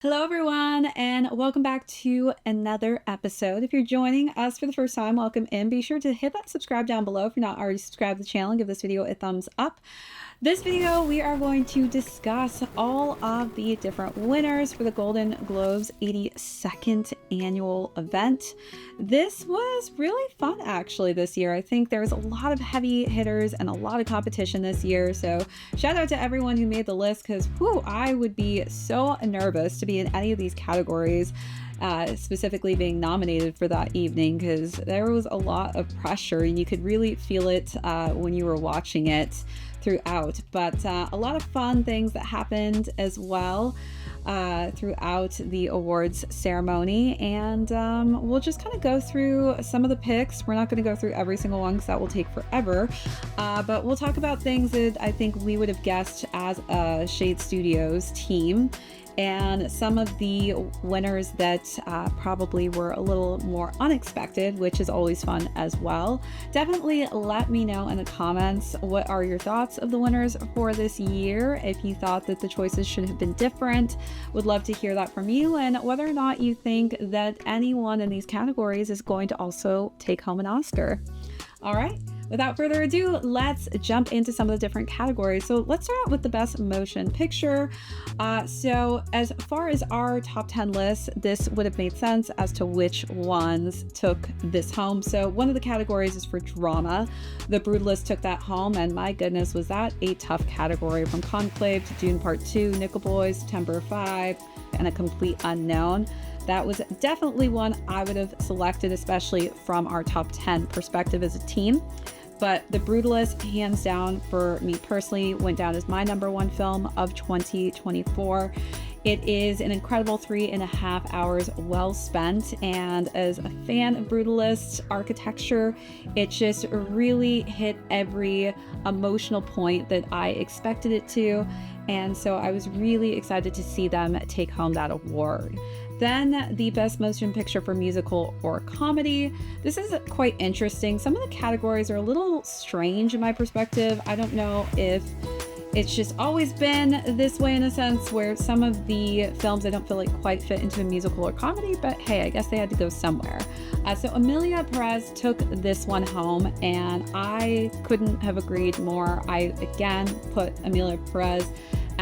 Hello, everyone, and welcome back to another episode. If you're joining us for the first time, welcome in. Be sure to hit that subscribe down below if you're not already subscribed to the channel, and give this video a thumbs up. This video, we are going to discuss all of the different winners for the Golden Globes 82nd annual event. This was really fun, actually, this year. I think there was a lot of heavy hitters and a lot of competition this year. So shout out to everyone who made the list, because I would be so nervous to be in any of these categories. Specifically being nominated for that evening, because there was a lot of pressure and you could really feel it when you were watching it throughout. But a lot of fun things that happened as well throughout the awards ceremony, and we'll just kind of go through some of the picks. We're not going to go through every single one because that will take forever, but we'll talk about things that I think we would have guessed as a Shade Studios team, and some of the winners that probably were a little more unexpected, which is always fun as well. Definitely let me know in the comments, what are your thoughts of the winners for this year? If you thought that the choices should have been different, would love to hear that from you, and whether or not you think that anyone in these categories is going to also take home an Oscar. All right, without further ado, let's jump into some of the different categories. So let's start out with the Best Motion Picture. So as far as our top 10 lists, this would have made sense as to which ones took this home. So one of the categories is for drama. The Brutalist took that home, and my goodness, was that a tough category, from Conclave to Dune Part 2, Nickel Boys, September 5, and A Complete Unknown. That was definitely one I would have selected, especially from our top 10 perspective as a team. But The Brutalist, hands down, for me personally, went down as my #1 film of 2024. It is an incredible 3.5 hours well spent, and as a fan of Brutalist architecture, it just really hit every emotional point that I expected it to, and so I was really excited to see them take home that award. Then the Best Motion Picture for Musical or Comedy. This is quite interesting. Some of the categories are a little strange in my perspective. I don't know if it's just always been this way, in a sense, where some of the films I don't feel like quite fit into a musical or comedy, but hey, I guess they had to go somewhere. So Emilia Perez took this one home, and I couldn't have agreed more. I again put Emilia Perez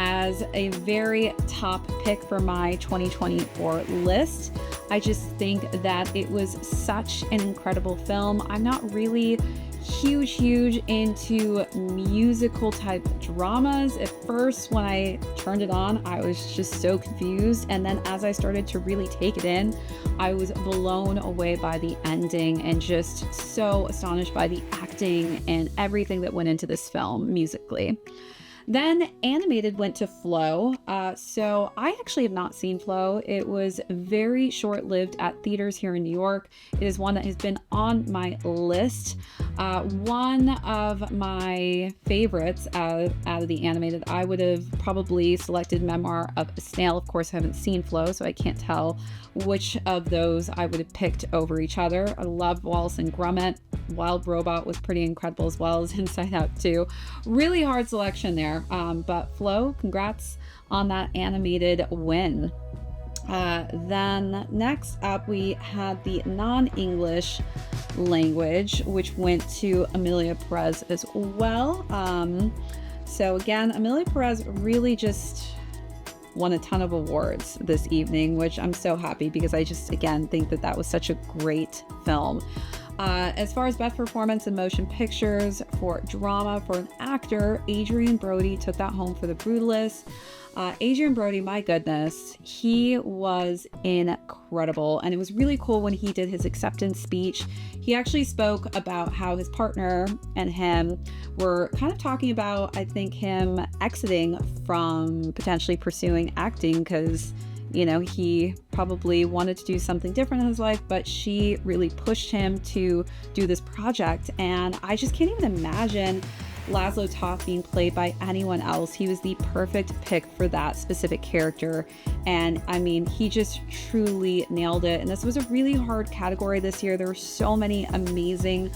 as a very top pick for my 2024 list. I just think that it was such an incredible film. I'm not really huge into musical type dramas. At first, when I turned it on, I was just so confused, and then as I started to really take it in, I was blown away by the ending and just so astonished by the acting and everything that went into this film musically. Then animated went to Flow. So I actually have not seen Flow. It was very short-lived at theaters here in New York. It is one that has been on my list. One of my favorites out of the animated, I would have probably selected Memoir of a Snail. Of course, I haven't seen Flow, so I can't tell which of those I would have picked over each other. I love Wallace and Gromit. Wild Robot was pretty incredible, as well as Inside Out 2. Really hard selection there, but Flow, congrats on that animated win. Then next up, we had the non-English language, which went to Emilia Perez as well. So again, Emilia Perez really just won a ton of awards this evening, which I'm so happy, because I just, again, think that that was such a great film. As far as Best Performance in Motion Pictures for Drama, for an actor, Adrien Brody took that home for The Brutalist. Adrien Brody, my goodness, he was incredible, and it was really cool when he did his acceptance speech. He actually spoke about how his partner and him were kind of talking about, I think, him exiting from potentially pursuing acting, because you know, he probably wanted to do something different in his life, but she really pushed him to do this project. And I just can't even imagine Laszlo Toth being played by anyone else. He was the perfect pick for that specific character. And I mean, he just truly nailed it. And this was a really hard category this year. There were so many amazing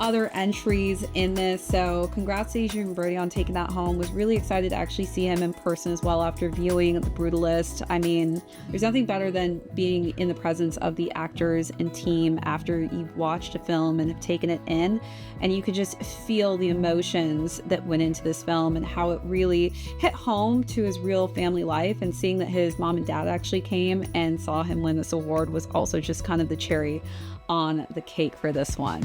other entries in this. So congrats to Adrian Brody on taking that home. Was really excited to actually see him in person as well after viewing The Brutalist. I mean, there's nothing better than being in the presence of the actors and team after you've watched a film and have taken it in, and you could just feel the emotions that went into this film and how it really hit home to his real family life. And seeing that his mom and dad actually came and saw him win this award was also just kind of the cherry on the cake for this one.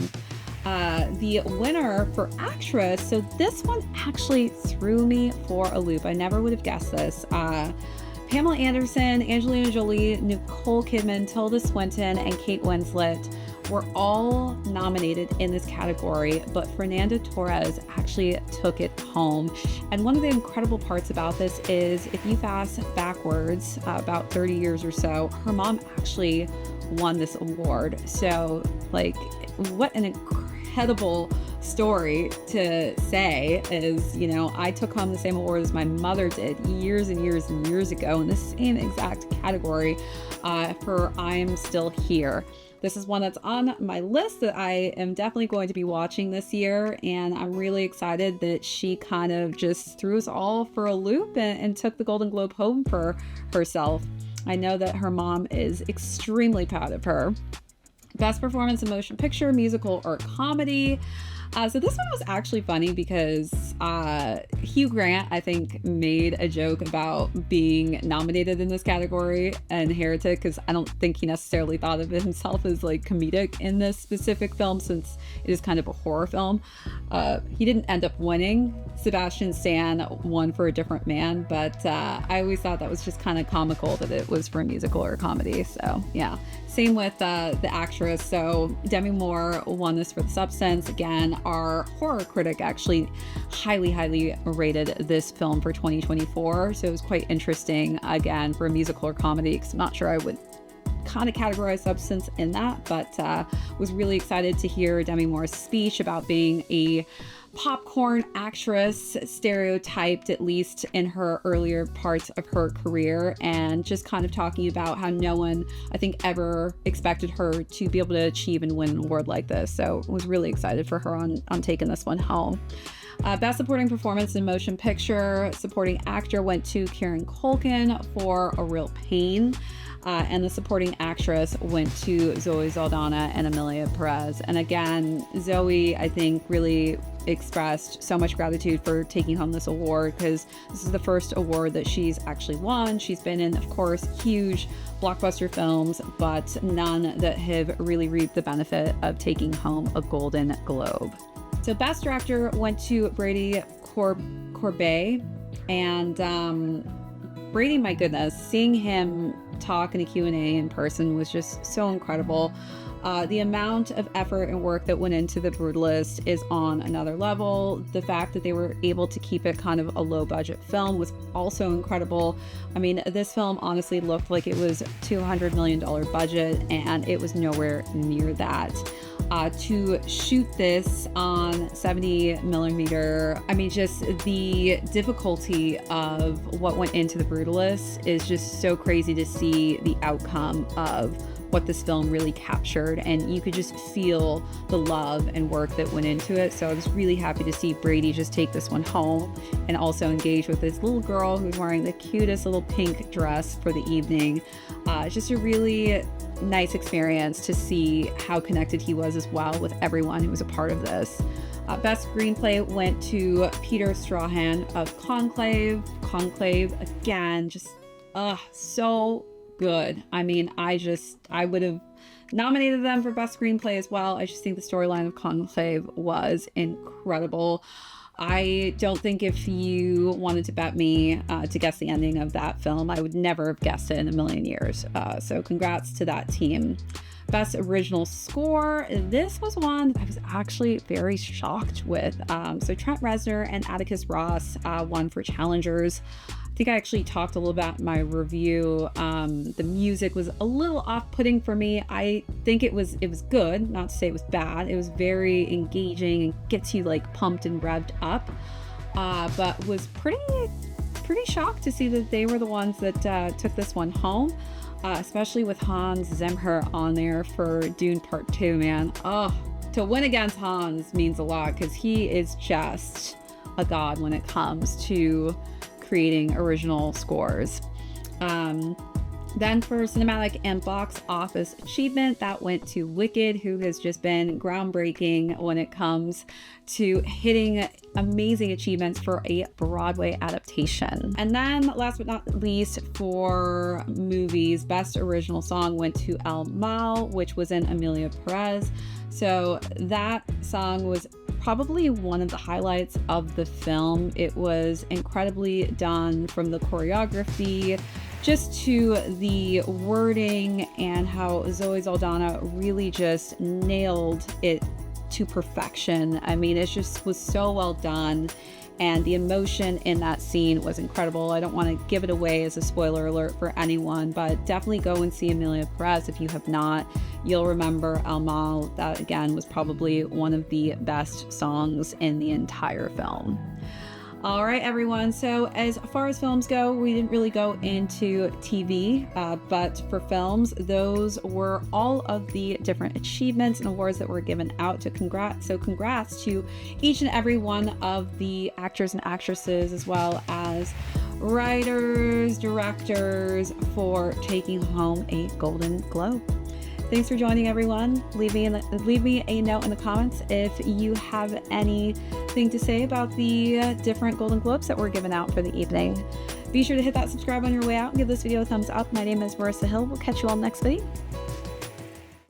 The winner for actress, so this one actually threw me for a loop. I never would have guessed this. Pamela Anderson, Angelina Jolie, Nicole Kidman, Tilda Swinton, and Kate Winslet were all nominated in this category, but Fernanda Torres actually took it home. And one of the incredible parts about this is, if you fast backwards about 30 years or so, her mom actually won this award. So, like, what an incredible story to say is, you know, I took home the same award as my mother did years and years and years ago in the same exact category for I'm Still Here. This is one that's on my list that I am definitely going to be watching this year, and I'm really excited that she kind of just threw us all for a loop and took the Golden Globe home for herself. I know that her mom is extremely proud of her. Best performance in motion picture, musical, or comedy. So this one was actually funny because Hugh Grant, I think, made a joke about being nominated in this category and Heretic, because I don't think he necessarily thought of himself as like comedic in this specific film, since it is kind of a horror film. He didn't end up winning. Sebastian Stan won for A Different Man, but I always thought that was just kind of comical that it was for a musical or a comedy. So yeah. Same with the actress. So Demi Moore won this for The Substance. Again, our horror critic actually highly rated this film for 2024. So it was quite interesting, again, for a musical or comedy, because I'm not sure I would kind of categorize Substance in that, but was really excited to hear Demi Moore's speech about being a popcorn actress, stereotyped at least in her earlier parts of her career, and just kind of talking about how no one, I think, ever expected her to be able to achieve and win an award like this. So was really excited for her on taking this one home. Best supporting performance in motion picture, supporting actor went to Kieran Culkin for A Real Pain. And the supporting actress went to Zoe Saldana and Emilia Perez. And again, Zoe, I think, really expressed so much gratitude for taking home this award, because this is the first award that she's actually won. She's been in, of course, huge blockbuster films, but none that have really reaped the benefit of taking home a Golden Globe. So Best Director went to Brady Corbet, and Brady, my goodness, seeing him talk in a Q&A in person was just so incredible. The amount of effort and work that went into The Brutalist is on another level. The fact that they were able to keep it kind of a low budget film was also incredible. I mean, this film honestly looked like it was $200 million budget, and it was nowhere near that. To shoot this on 70 millimeter, I mean, just the difficulty of what went into The Brutalist is just so crazy to see the outcome of what this film really captured, and you could just feel the love and work that went into it. So I was really happy to see Brady just take this one home and also engage with this little girl who's wearing the cutest little pink dress for the evening. Just a really nice experience to see how connected he was as well with everyone who was a part of this. Best screenplay went to Peter Strahan of Conclave. Conclave, again, just so good. I mean, I would have nominated them for best screenplay as well. I just think the storyline of Conclave was incredible. I don't think if you wanted to bet me to guess the ending of that film, I would never have guessed it in a million years. So congrats to that team. Best original score. This was one that I was actually very shocked with. So Trent Reznor and Atticus Ross won for Challengers. I think I actually talked a little about my review. The music was a little off-putting for me. I think it was good, not to say it was bad. It was very engaging and gets you like pumped and revved up, but was pretty pretty shocked to see that they were the ones that took this one home, especially with Hans Zimmer on there for Dune Part 2, man. Oh, to win against Hans means a lot because he is just a god when it comes to creating original scores. Then for cinematic and box office achievement, that went to Wicked, who has just been groundbreaking when it comes to hitting amazing achievements for a Broadway adaptation. And then last but not least, for movies, best original song went to El Mal, which was in Emilia Perez. So that song was probably one of the highlights of the film. It was incredibly done, from the choreography just to the wording, and how Zoe Saldana really just nailed it to perfection. I mean, it just was so well done, and the emotion in that scene was incredible. I don't want to give it away as a spoiler alert for anyone, but definitely go and see Emilia Perez if you have not. You'll remember El Mal. That again was probably one of the best songs in the entire film. All right, everyone. So as far as films go, we didn't really go into TV, but for films, those were all of the different achievements and awards that were given out. So congrats to each and every one of the actors and actresses, as well as writers, directors, for taking home a Golden Globe. Thanks for joining, everyone. Leave me a note in the comments if you have anything to say about the different Golden Globes that were given out for the evening. Be sure to hit that subscribe on your way out and give this video a thumbs up. My name is Marissa Hill. We'll catch you all next video.